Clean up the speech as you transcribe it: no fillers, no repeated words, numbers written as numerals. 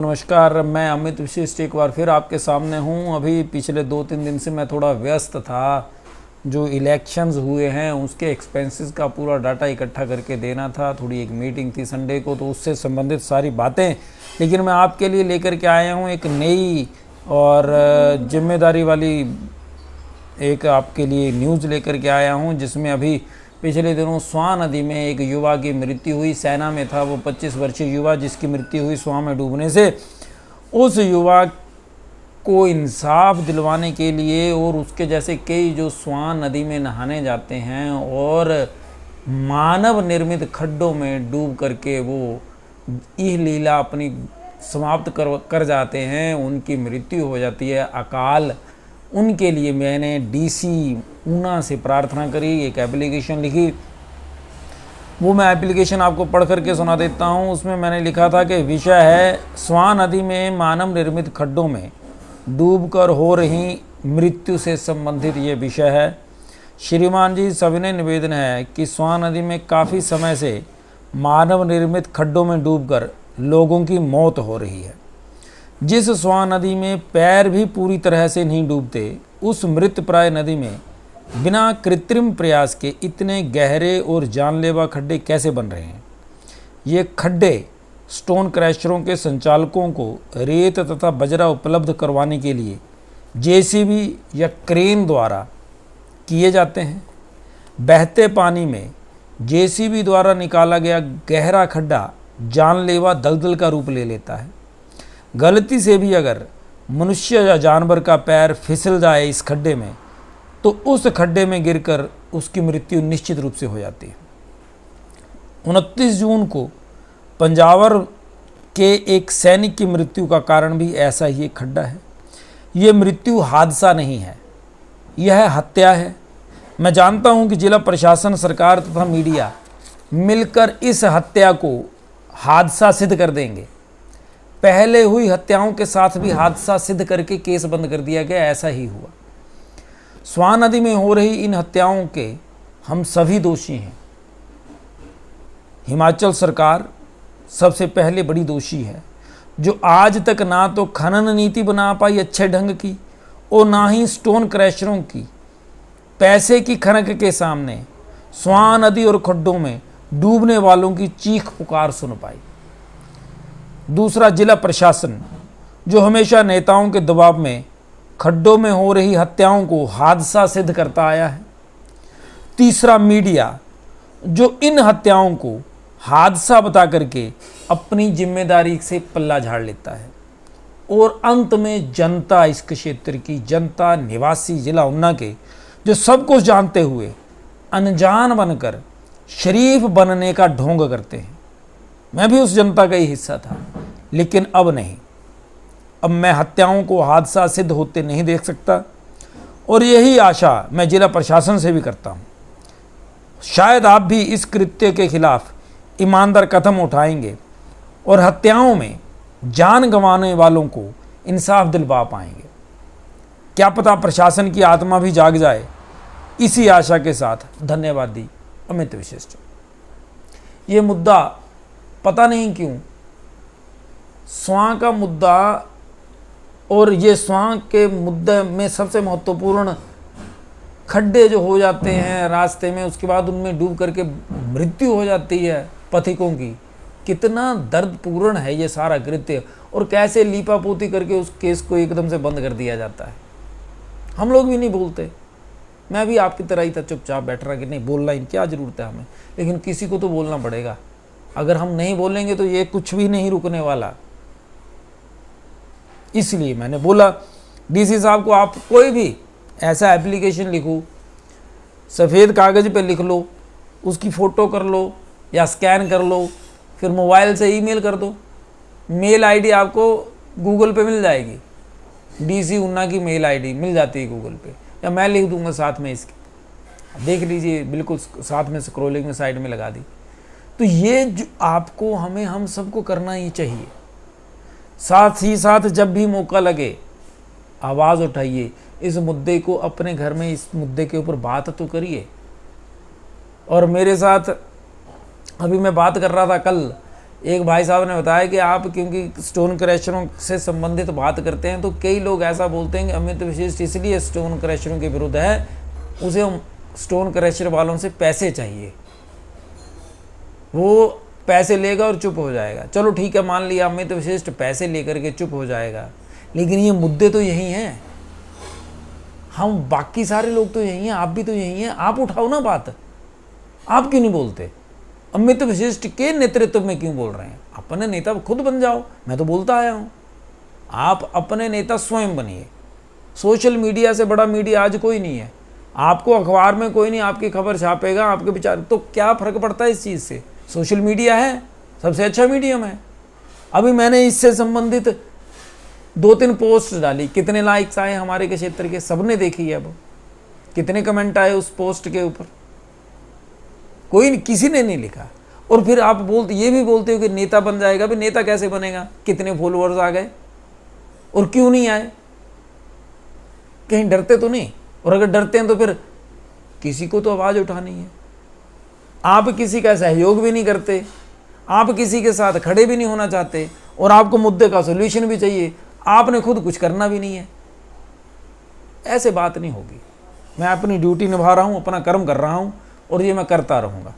नमस्कार, मैं अमित विशिष्ट एक बार फिर आपके सामने हूँ। अभी पिछले 2-3 दिन से मैं थोड़ा व्यस्त था। जो इलेक्शंस हुए हैं उसके एक्सपेंसेस का पूरा डाटा इकट्ठा करके देना था। थोड़ी एक मीटिंग थी संडे को, तो उससे संबंधित सारी बातें लेकिन मैं आपके लिए लेकर के आया हूँ एक नई और जिम्मेदारी वाली एक आपके लिए न्यूज़ लेकर के आया हूँ, जिसमें अभी पिछले दिनों स्वां नदी में एक युवा की मृत्यु हुई। सेना में था वो 25 वर्षीय युवा, जिसकी मृत्यु हुई स्वां में डूबने से। उस युवा को इंसाफ दिलवाने के लिए और उसके जैसे कई जो स्वां नदी में नहाने जाते हैं और मानव निर्मित खड्डों में डूब करके वो यह लीला अपनी समाप्त कर जाते हैं, उनकी मृत्यु हो जाती है अकाल। उनके लिए मैंने डीसी ऊना से प्रार्थना करी, एक एप्लीकेशन लिखी। वो मैं एप्लीकेशन आपको पढ़ करके सुना देता हूँ। उसमें मैंने लिखा था कि विषय है स्वां नदी में मानव निर्मित खड्डों में डूबकर हो रही मृत्यु से संबंधित ये विषय है। श्रीमान जी, सविनय निवेदन है कि स्वां नदी में काफ़ी समय से मानव निर्मित खड्डों में डूबकर लोगों की मौत हो रही है। जिस स्वां नदी में पैर भी पूरी तरह से नहीं डूबते, उस मृतप्राय नदी में बिना कृत्रिम प्रयास के इतने गहरे और जानलेवा खड्डे कैसे बन रहे हैं। ये खड्डे स्टोन क्रैशरों के संचालकों को रेत तथा बजरा उपलब्ध करवाने के लिए जेसीबी या क्रेन द्वारा किए जाते हैं। बहते पानी में जेसीबी द्वारा निकाला गया गहरा खड्डा जानलेवा दलदल का रूप ले लेता है। गलती से भी अगर मनुष्य या जानवर का पैर फिसल जाए इस खड्डे में, तो उस खड्डे में गिरकर उसकी मृत्यु निश्चित रूप से हो जाती है। 29 जून को पंजावर के एक सैनिक की मृत्यु का कारण भी ऐसा ही एक खड्डा है। ये मृत्यु हादसा नहीं है, यह हत्या है। मैं जानता हूं कि जिला प्रशासन, सरकार तथा मीडिया मिलकर इस हत्या को हादसा सिद्ध कर देंगे। पहले हुई हत्याओं के साथ भी हादसा सिद्ध करके केस बंद कर दिया गया, ऐसा ही हुआ। स्वां नदी में हो रही इन हत्याओं के हम सभी दोषी हैं। हिमाचल सरकार सबसे पहले बड़ी दोषी है, जो आज तक ना तो खनन नीति बना पाई अच्छे ढंग की और ना ही स्टोन क्रैशरों की पैसे की खनक के सामने स्वां नदी और खड्डों में डूबने वालों की चीख पुकार सुन पाई। दूसरा, जिला प्रशासन, जो हमेशा नेताओं के दबाव में खड्डों में हो रही हत्याओं को हादसा सिद्ध करता आया है। तीसरा, मीडिया, जो इन हत्याओं को हादसा बता करके अपनी जिम्मेदारी से पल्ला झाड़ लेता है। और अंत में जनता, इस क्षेत्र की जनता, निवासी जिला ऊना के, जो सब कुछ जानते हुए अनजान बनकर शरीफ बनने का ढोंग करते हैं। मैं भी उस जनता का ही हिस्सा था, लेकिन अब नहीं। अब मैं हत्याओं को हादसा सिद्ध होते नहीं देख सकता, और यही आशा मैं जिला प्रशासन से भी करता हूँ। शायद आप भी इस कृत्य के खिलाफ ईमानदार कदम उठाएंगे और हत्याओं में जान गंवाने वालों को इंसाफ दिलवा पाएंगे। क्या पता प्रशासन की आत्मा भी जाग जाए। इसी आशा के साथ धन्यवाद दी, अमित विशिष्ट। ये मुद्दा पता नहीं क्यों स्वां का मुद्दा, और ये स्वां के मुद्दे में सबसे महत्वपूर्ण खड्डे जो हो जाते हैं रास्ते में, उसके बाद उनमें डूब करके मृत्यु हो जाती है पथिकों की। कितना दर्दपूर्ण है ये सारा कृत्य, और कैसे लीपापोती करके उस केस को एकदम से बंद कर दिया जाता है। हम लोग भी नहीं बोलते। मैं भी आपकी तरह ही था, चुपचाप बैठ रहा कि नहीं बोलना ही क्या ज़रूरत है हमें, लेकिन किसी को तो बोलना पड़ेगा। अगर हम नहीं बोलेंगे तो ये कुछ भी नहीं रुकने वाला। इसलिए मैंने बोला डीसी साहब को, आप कोई भी ऐसा एप्लीकेशन लिखो, सफ़ेद कागज़ पे लिख लो, उसकी फ़ोटो कर लो या स्कैन कर लो, फिर मोबाइल से ईमेल कर दो। मेल आईडी आपको गूगल पे मिल जाएगी। डीसी ऊना की मेल आईडी मिल जाती है गूगल पे, या मैं लिख दूंगा साथ में इसके, देख लीजिए, बिल्कुल साथ में स्क्रॉलिंग में साइड में लगा दी। तो ये जो आपको, हमें, हम सबको करना ही चाहिए। साथ ही साथ जब भी मौका लगे आवाज़ उठाइए, इस मुद्दे को अपने घर में, इस मुद्दे के ऊपर बात तो करिए। और मेरे साथ अभी मैं बात कर रहा था कल एक भाई साहब ने बताया कि आप क्योंकि स्टोन क्रशरों से संबंधित बात करते हैं तो कई लोग ऐसा बोलते हैं कि अमित विशिष्ट इसलिए स्टोन क्रशरों के विरुद्ध है, उसे स्टोन क्रशर वालों से पैसे चाहिए, वो पैसे लेगा और चुप हो जाएगा। चलो ठीक है, मान लिया अमित विशिष्ट पैसे लेकर के चुप हो जाएगा, लेकिन ये मुद्दे तो यही हैं, हम बाकी सारे लोग तो यही हैं, आप भी तो यही हैं। आप उठाओ ना बात, आप क्यों नहीं बोलते? अमित विशिष्ट के नेतृत्व में क्यों बोल रहे हैं? अपने नेता खुद बन जाओ, मैं तो बोलता आया हूं, आप अपने नेता स्वयं बनिए। सोशल मीडिया से बड़ा मीडिया आज कोई नहीं है। आपको अखबार में कोई नहीं आपकी खबर छापेगा, आपके विचार, तो क्या फर्क पड़ता है इस चीज़ से? सोशल मीडिया है सबसे अच्छा मीडियम है। अभी मैंने इससे संबंधित 2-3 पोस्ट डाली, कितने लाइक्स आए हमारे के क्षेत्र के, सबने देखी है। अब कितने कमेंट आए उस पोस्ट के ऊपर? कोई नहीं, किसी ने नहीं लिखा। और फिर आप ये भी बोलते हो कि नेता बन जाएगा। भी नेता कैसे बनेगा? कितने फॉलोअर्स आ गए और क्यों नहीं आए? कहीं डरते तो नहीं? और अगर डरते हैं तो फिर किसी को तो आवाज़ उठानी है। आप किसी का सहयोग भी नहीं करते, आप किसी के साथ खड़े भी नहीं होना चाहते, और आपको मुद्दे का सोल्यूशन भी चाहिए, आपने खुद कुछ करना भी नहीं है। ऐसे बात नहीं होगी। मैं अपनी ड्यूटी निभा रहा हूँ, अपना कर्म कर रहा हूँ, और ये मैं करता रहूँगा।